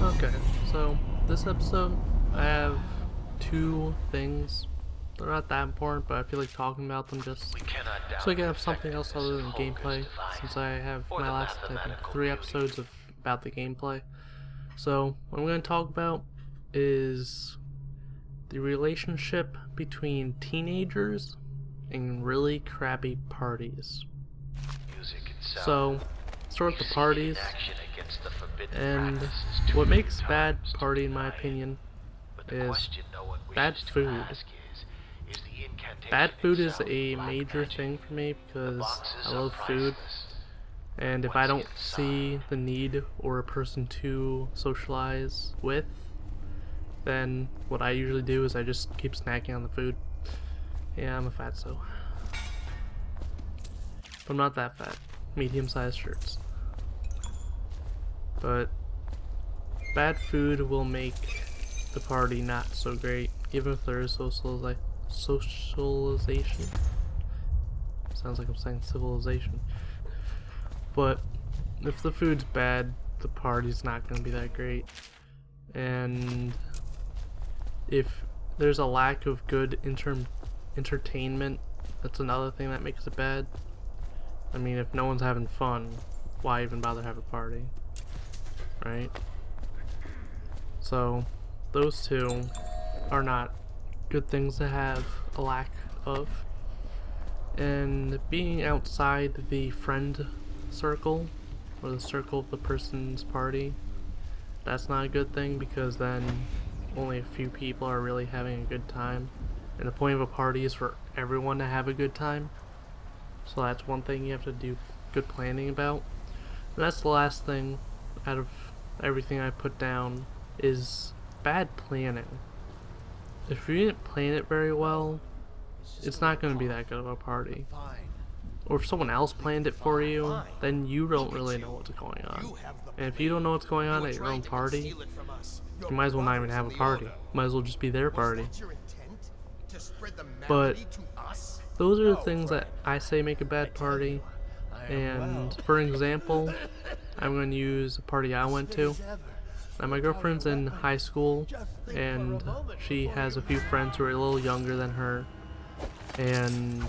Okay, so this episode I have two things. They're not that important, but I feel like talking about them just so I can have something else other than gameplay, since I have my last, I think, 3 episodes about the gameplay. So what I'm going to talk about is the relationship between teenagers and really crappy parties. So, start with the parties, and what makes bad party, in my opinion, is bad food. Bad food is a major thing for me because I love food, and if I don't see the need or a person to socialize with, then what I usually do is I just keep snacking on the food. Yeah, I'm a fatso. But I'm not that fat. Medium-sized shirts. But bad food will make the party not so great, even if there is socialization. Sounds like I'm saying civilization. But if the food's bad, the party's not going to be that great. And if there's a lack of good entertainment, that's another thing that makes it bad. I mean, if no one's having fun, why even bother have a party? Right? So, those two are not good things to have a lack of. And being outside the friend circle, or the circle of the person's party, that's not a good thing, because then only a few people are really having a good time. And the point of a party is for everyone to have a good time. So that's one thing you have to do good planning about. And that's the last thing out of everything I put down, is bad planning. If you didn't plan it very well, it's not going to be that good of a party. Or if someone else planned it for you, then you don't really know what's going on. And if you don't know what's going on at your own party, you might as well not even have a party. Might as well just be their party. But those are the things that I say make a bad party. And for example, I'm going to use a party I went to. Now, my girlfriend's in high school, and she has a few friends who are a little younger than her. And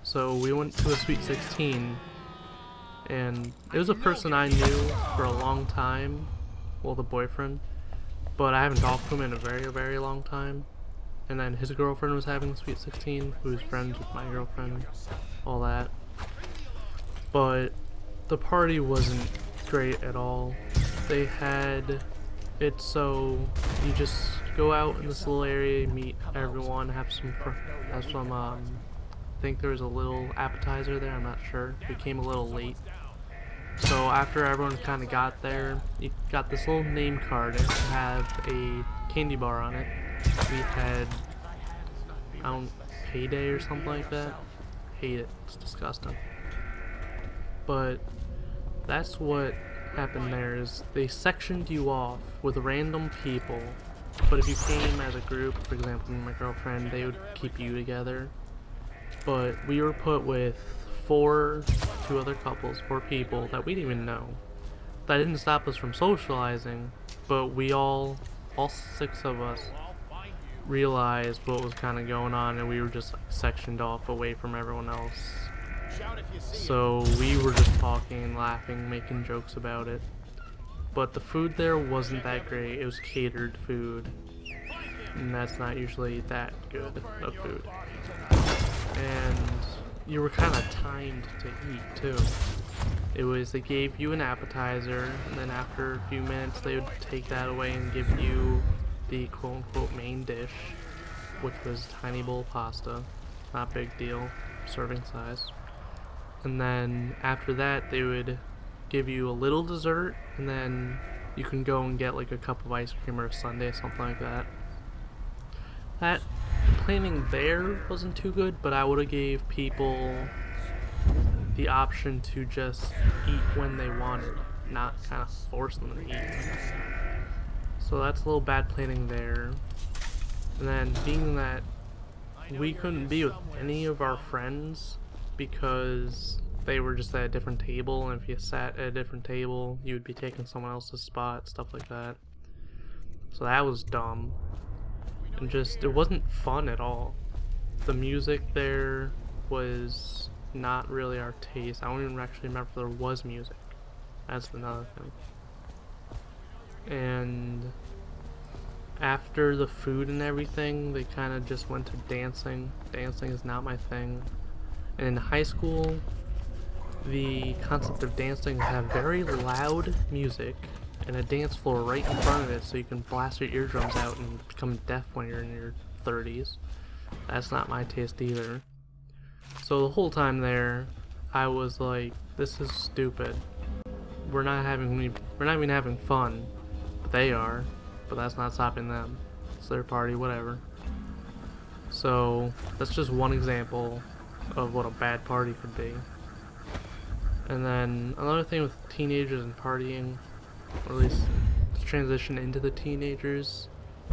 so we went to a Sweet 16, and it was a person I knew for a long time, well, the boyfriend, but I haven't talked to him in a very, very long time. And then his girlfriend was having the Sweet 16, who was friends with my girlfriend, all that. But the party wasn't great at all. They had it so you just go out in this little area, meet everyone, have some I think there was a little appetizer there, I'm not sure. We came a little late. So after everyone kind of got there, you got this little name card, and it had a candy bar on it. We had, Payday or something like that. Hate it, it's disgusting. But that's what happened there, is they sectioned you off with random people. But if you came as a group, for example, me and my girlfriend, they would keep you together. But we were put with four people that we didn't even know. That didn't stop us from socializing, but we all 6 of us, realized what was kind of going on, and we were just sectioned off away from everyone else. So we were just talking and laughing, making jokes about it. But the food there wasn't that great. It was catered food, and that's not usually that good of food. And you were kind of timed to eat too. It was, they gave you an appetizer, and then after a few minutes they would take that away and give you the quote-unquote main dish, which was tiny bowl of pasta. Not a big deal, serving size. And then after that they would give you a little dessert, and then you can go and get like a cup of ice cream or a sundae, something like that. That planning there wasn't too good, but I would have gave people the option to just eat when they wanted, not kind of force them to eat. So that's a little bad planning there. And then being that we couldn't be with any of our friends because they were just at a different table, and if you sat at a different table, you would be taking someone else's spot, stuff like that. So that was dumb. And just, it wasn't fun at all. The music there was not really our taste. I don't even actually remember if there was music. That's another thing. And after the food and everything, they kind of just went to dancing. Dancing is not my thing. And in high school, the concept of dancing is to have very loud music and a dance floor right in front of it so you can blast your eardrums out and become deaf when you're in your 30s. That's not my taste either. So the whole time there, I was like, this is stupid. We're not even having fun. But they are, but that's not stopping them. It's their party, whatever. So that's just one example of what a bad party could be. And then another thing with teenagers and partying, or at least to transition into the teenagers.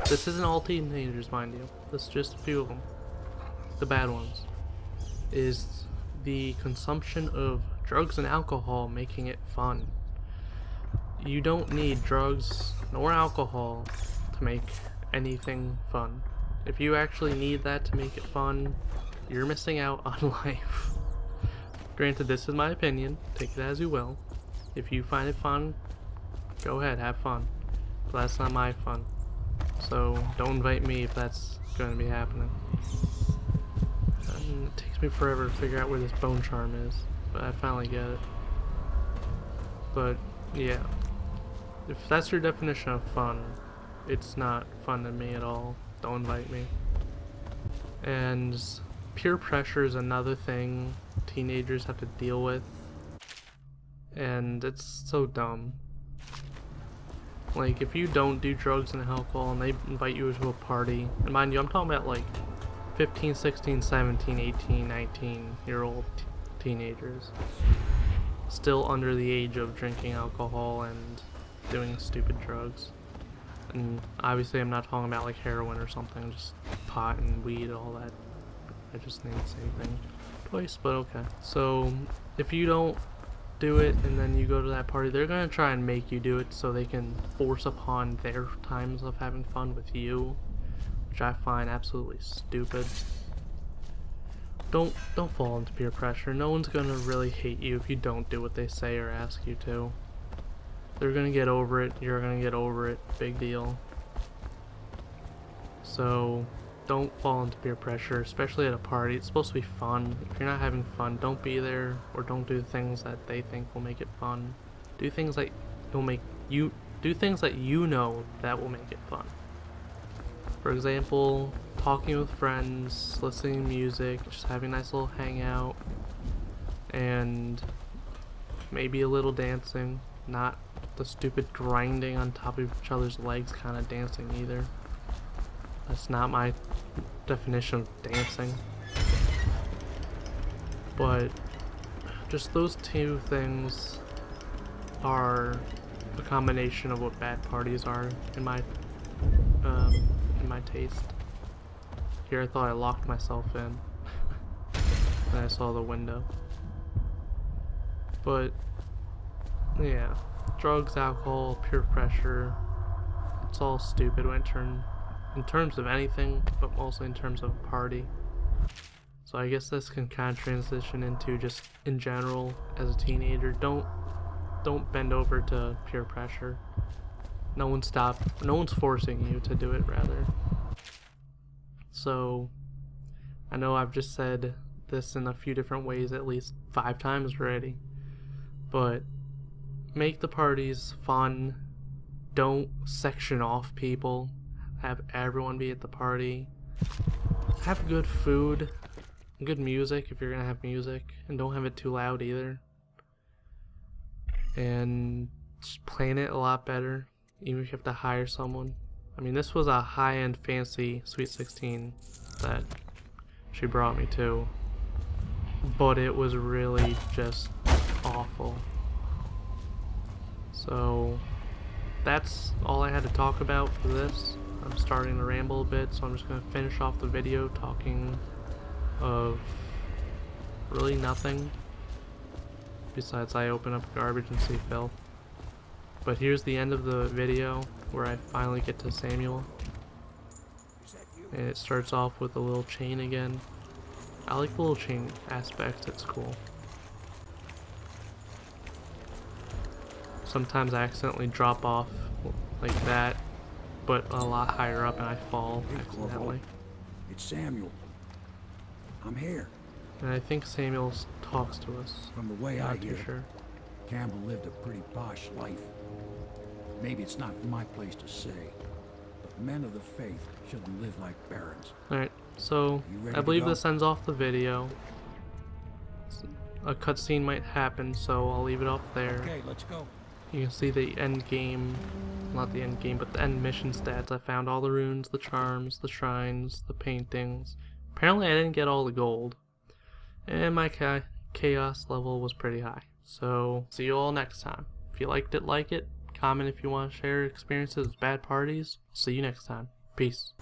This isn't all teenagers, mind you. This is just a few of them. The bad ones. Is the consumption of drugs and alcohol making it fun. You don't need drugs nor alcohol to make anything fun. If you actually need that to make it fun, you're missing out on life. Granted, this is my opinion. Take it as you will. If you find it fun, go ahead, have fun. But that's not my fun. So don't invite me if that's going to be happening. And it takes me forever to figure out where this bone charm is, but I finally get it. But yeah, if that's your definition of fun, it's not fun to me at all. Don't invite me. And peer pressure is another thing teenagers have to deal with, and it's so dumb. Like, if you don't do drugs and alcohol and they invite you to a party, and mind you, I'm talking about like 15, 16, 17, 18, 19-year-old teenagers, still under the age of drinking alcohol and doing stupid drugs. And obviously I'm not talking about like heroin or something, just pot and weed, all that. I just named the same thing twice, but okay. So if you don't do it and then you go to that party, they're gonna try and make you do it so they can force upon their times of having fun with you, which I find absolutely stupid. Don't fall into peer pressure. No one's gonna really hate you if you don't do what they say or ask you to. They're gonna get over it, you're gonna get over it, big deal. So don't fall into peer pressure, especially at a party. It's supposed to be fun. If you're not having fun, don't be there, or don't do things that they think will make it fun. Do things that will make you do things that you know that will make it fun. For example, talking with friends, listening to music, just having a nice little hangout, and maybe a little dancing. Not the stupid grinding on top of each other's legs kind of dancing either. That's not my definition of dancing. But just those two things are a combination of what bad parties are in my taste. Here I thought I locked myself in. Then I saw the window. But yeah, drugs, alcohol, peer pressure, it's all stupid when in terms of anything, but mostly in terms of a party. So I guess this can kind of transition into just in general as a teenager, don't bend over to peer pressure. No one's forcing you to do it, rather. So I know I've just said this in a few different ways, at least 5 times already, but make the parties fun. Don't section off people. Have everyone be at the party. Have good food, good music if you're gonna have music, and don't have it too loud either. And just plan it a lot better, even if you have to hire someone. I mean, this was a high-end fancy Sweet 16 that she brought me to, but it was really just awful. So that's all I had to talk about for this. I'm starting to ramble a bit, so I'm just going to finish off the video talking of really nothing besides I open up garbage and see filth. But here's the end of the video. where I finally get to Samuel. And it starts off with a little chain again. I like the little chain aspect, it's cool. Sometimes I accidentally drop off like that, but a lot higher up and I fall accidentally. It's Samuel. I'm here. And I think Samuel talks to us. From the way I Not hear too sure. Campbell lived a pretty posh life. Maybe it's not my place to say, but men of the faith shouldn't live like barons. Alright, so I believe this ends off the video. A cutscene might happen, so I'll leave it off there. Okay, let's go. You can see the end game, not the end game, but the end mission stats. I found all the runes, the charms, the shrines, the paintings. Apparently I didn't get all the gold. And my chaos level was pretty high. So, see you all next time. If you liked it, like it. Comment if you want to share experiences with bad parties. See you next time. Peace.